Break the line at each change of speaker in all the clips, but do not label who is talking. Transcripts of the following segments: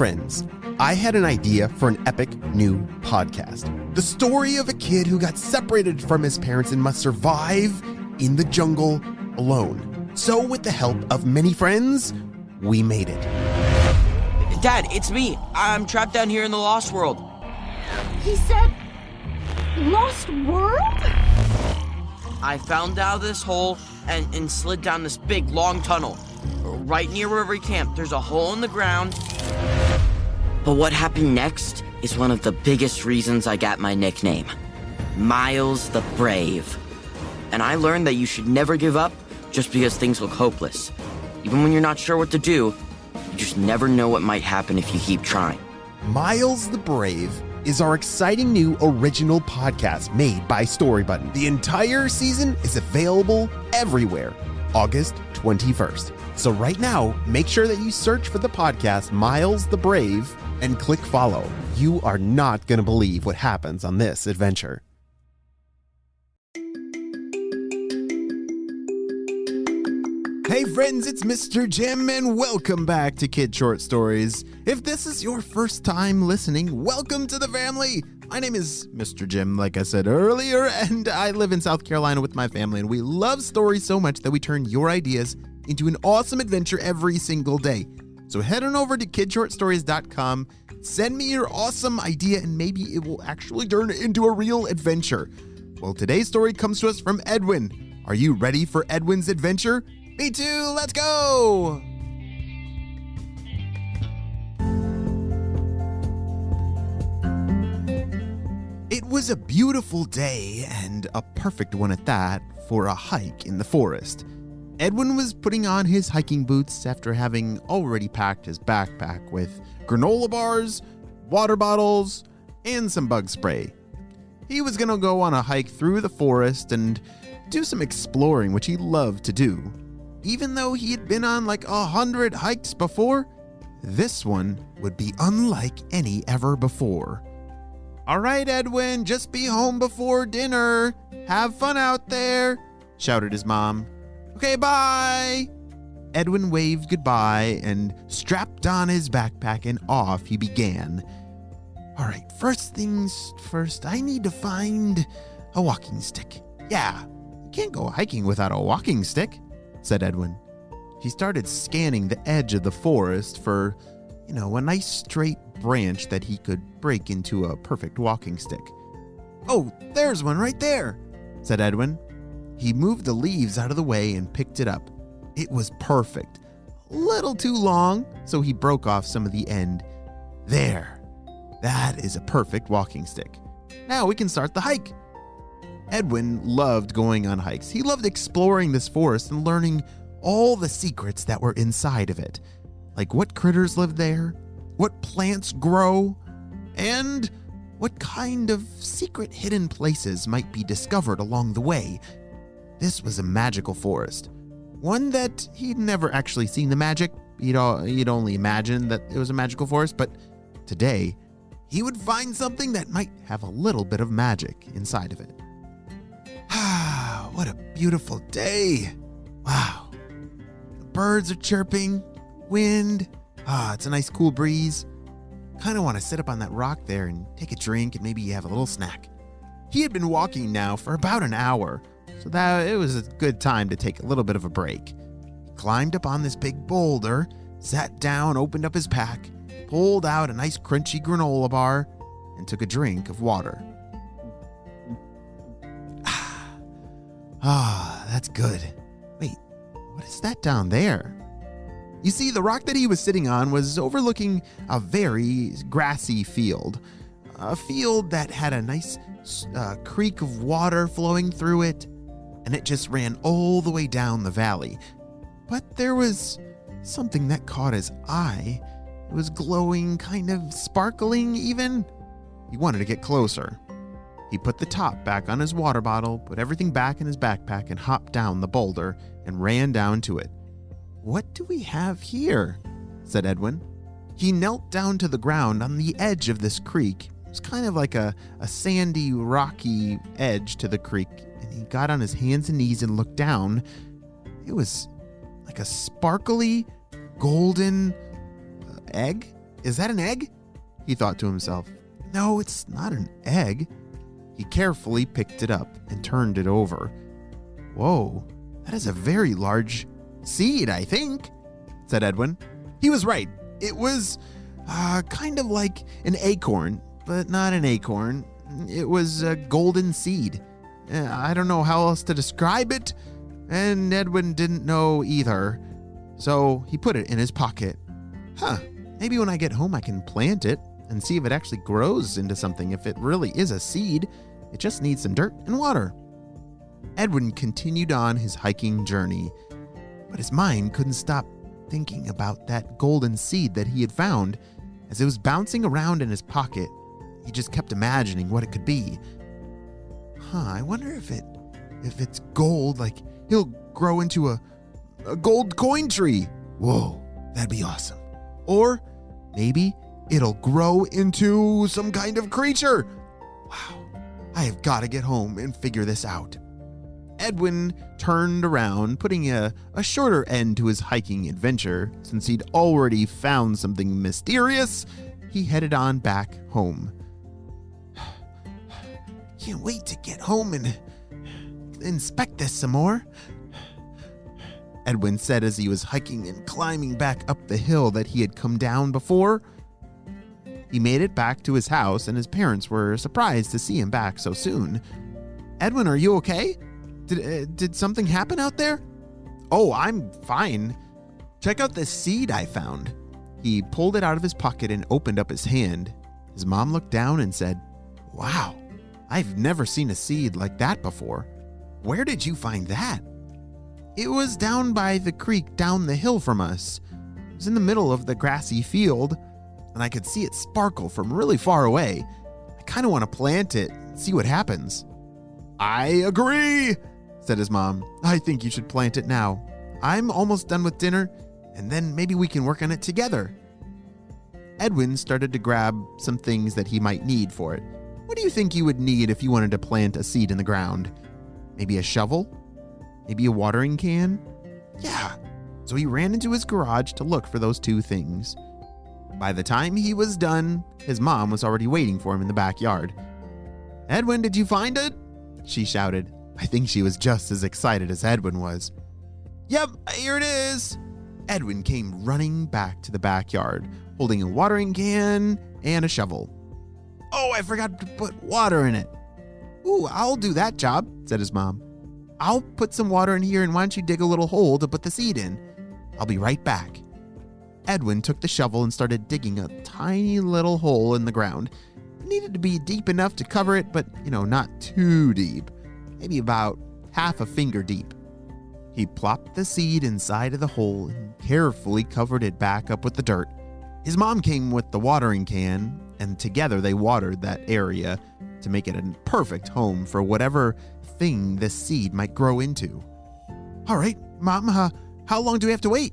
Friends, I had an idea for an epic new podcast. The story of a kid who got separated from his parents and must survive in the jungle alone. So with the help of many friends, we made it.
Dad, it's me. I'm trapped down here in the Lost World.
He said, Lost World?
I found out of this hole and slid down this big, long tunnel. Right near where we camped, there's a hole in the ground. But what happened next is one of the biggest reasons I got my nickname, Miles the Brave. And I learned that you should never give up just because things look hopeless. Even when you're not sure what to do, you just never know what might happen if you keep trying.
Miles the Brave is our exciting new original podcast made by Storybutton. The entire season is available everywhere, August 21st. So right now, make sure that you search for the podcast Miles the Brave and click follow. You are not going to believe what happens on this adventure. Hey friends, it's Mr. Jim and welcome back to Kid Short Stories. If this is your first time listening, welcome to the family. My name is Mr. Jim, like I said earlier, and I live in South Carolina with my family, and we love stories so much that we turn your ideas into an awesome adventure every single day. So head on over to kidshortstories.com, send me your awesome idea, and maybe it will actually turn into a real adventure. Well, today's story comes to us from Edwin. Are you ready for Edwin's adventure? Me too, let's go! It was a beautiful day, and a perfect one at that, for a hike in the forest. Edwin was putting on his hiking boots after having already packed his backpack with granola bars, water bottles, and some bug spray. He was going to go on a hike through the forest and do some exploring, which he loved to do. Even though he had been on like 100 hikes before, this one would be unlike any ever before. All right, Edwin, just be home before dinner. Have fun out there, shouted his mom. Okay, bye. Edwin waved goodbye and strapped on his backpack and off he began. All right, first things first, I need to find a walking stick. Yeah, you can't go hiking without a walking stick, said Edwin. He started scanning the edge of the forest for, a nice straight branch that he could break into a perfect walking stick. Oh, there's one right there, said Edwin. He moved the leaves out of the way and picked it up. It was perfect. A little too long, so he broke off some of the end. There. That is a perfect walking stick. Now we can start the hike. Edwin loved going on hikes. He loved exploring this forest and learning all the secrets that were inside of it. Like what critters live there, what plants grow, and what kind of secret hidden places might be discovered along the way. This was a magical forest, one that he'd never actually seen the magic. He'd only imagined that it was a magical forest, but today he would find something that might have a little bit of magic inside of it. Ah, what a beautiful day. Wow. The birds are chirping, wind. It's a nice cool breeze. Kind of want to sit up on that rock there and take a drink and maybe have a little snack. He had been walking now for about an hour, so that it was a good time to take a little bit of a break. He climbed up on this big boulder, sat down, opened up his pack, pulled out a nice crunchy granola bar, and took a drink of water. That's good. Wait, what is that down there? You see, the rock that he was sitting on was overlooking a very grassy field. A field that had a nice creek of water flowing through it, and it just ran all the way down the valley. But there was something that caught his eye. It was glowing, kind of sparkling even. He wanted to get closer. He put the top back on his water bottle, put everything back in his backpack, and hopped down the boulder and ran down to it. What do we have here? Said Edwin. He knelt down to the ground on the edge of this creek. It was kind of like a sandy, rocky edge to the creek, and he got on his hands and knees and looked down. It was like a sparkly, golden egg. is that an egg? He thought to himself. No, it's not an egg. He carefully picked it up and turned it over. Whoa, that is a very large seed, I think, said Edwin. He was right. It was kind of like an acorn, but not an acorn. It was a golden seed. I don't know how else to describe it, and Edwin didn't know either. So he put it in his pocket. Maybe when I get home I can plant it and see if it actually grows into something. If it really is a seed, it just needs some dirt and water. Edwin continued on his hiking journey, but his mind couldn't stop thinking about that golden seed that he had found. As it was bouncing around in his pocket, he just kept imagining what it could be. I wonder if it's gold, like he'll grow into a gold coin tree. Whoa, that'd be awesome. Or maybe it'll grow into some kind of creature. Wow, I have got to get home and figure this out. Edwin turned around, putting a shorter end to his hiking adventure. Since he'd already found something mysterious, he headed on back home. Can't wait to get home and inspect this some more, Edwin said as he was hiking and climbing back up the hill that he had come down before. He made it back to his house, and his parents were surprised to see him back so soon. Edwin, are you okay? Did something happen out there? Oh, I'm fine. Check out this seed I found. He pulled it out of his pocket and opened up his hand. His mom looked down and said, Wow, I've never seen a seed like that before. Where did you find that? It was down by the creek down the hill from us. It was in the middle of the grassy field, and I could see it sparkle from really far away. I kind of want to plant it and see what happens. I agree, said his mom. I think you should plant it now. I'm almost done with dinner, and then maybe we can work on it together. Edwin started to grab some things that he might need for it. What do you think you would need if you wanted to plant a seed in the ground? Maybe a shovel? Maybe a watering can? Yeah. So he ran into his garage to look for those two things. By the time he was done, his mom was already waiting for him in the backyard. Edwin, did you find it? She shouted. I think she was just as excited as Edwin was. Yep, here it is. Edwin came running back to the backyard, holding a watering can and a shovel. Oh, I forgot to put water in it. Ooh, I'll do that job, said his mom. I'll put some water in here, and why don't you dig a little hole to put the seed in? I'll be right back. Edwin took the shovel and started digging a tiny little hole in the ground. It needed to be deep enough to cover it, but, not too deep. Maybe about half a finger deep. He plopped the seed inside of the hole and carefully covered it back up with the dirt. His mom came with the watering can, and together they watered that area to make it a perfect home for whatever thing this seed might grow into. All right, Mom, how long do we have to wait?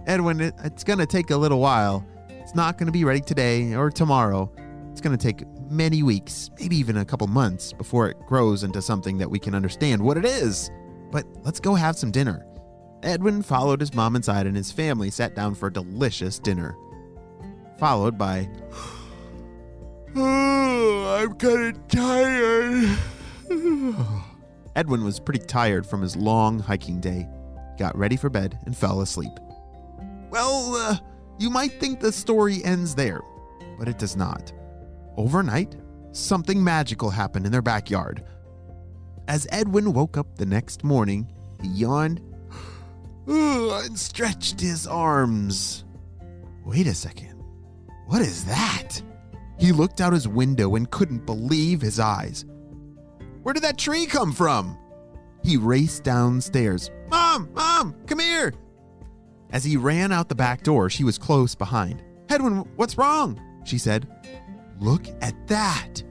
Edwin, it's going to take a little while. It's not going to be ready today or tomorrow. It's going to take many weeks, maybe even a couple months before it grows into something that we can understand what it is. But let's go have some dinner. Edwin followed his mom inside, and his family sat down for a delicious dinner, followed by, I'm kind of tired. Edwin was pretty tired from his long hiking day. He got ready for bed and fell asleep. Well, you might think the story ends there, but it does not. Overnight, something magical happened in their backyard. As Edwin woke up the next morning, he yawned and stretched his arms. Wait a second. What is that? He looked out his window and couldn't believe his eyes. Where did that tree come from? He raced downstairs. Mom, come here. As he ran out the back door, she was close behind. Edwin, what's wrong? She said. Look at that.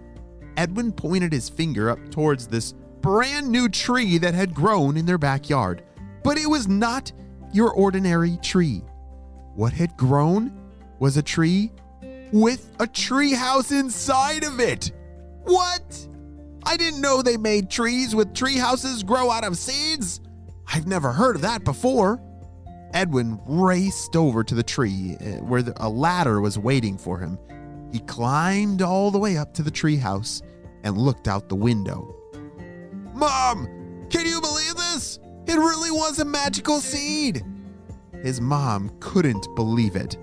Edwin pointed his finger up towards this brand new tree that had grown in their backyard. But it was not your ordinary tree. What had grown was a tree with a tree house inside of it. What? I didn't know they made trees with tree houses grow out of seeds. I've never heard of that before. Edwin raced over to the tree where a ladder was waiting for him. He climbed all the way up to the tree house and looked out the window. Mom, can you believe this? It really was a magical seed. His mom couldn't believe it.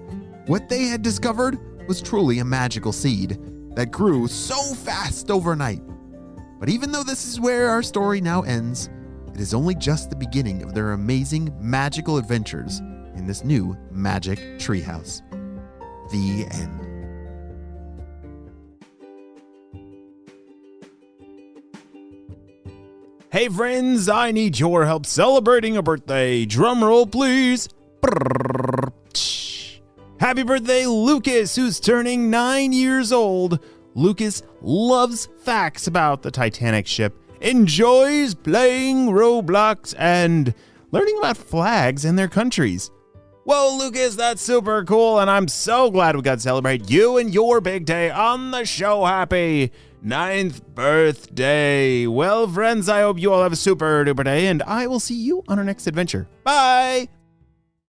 What they had discovered was truly a magical seed that grew so fast overnight. But even though this is where our story now ends, it is only just the beginning of their amazing magical adventures in this new magic treehouse. The end.
Hey friends, I need your help celebrating a birthday. Drum roll, please. Happy birthday, Lucas, who's turning 9 years old. Lucas loves facts about the Titanic ship, enjoys playing Roblox, and learning about flags and their countries. Well, Lucas, that's super cool, and I'm so glad we got to celebrate you and your big day on the show. Happy 9th birthday. Well, friends, I hope you all have a super duper day, and I will see you on our next adventure. Bye!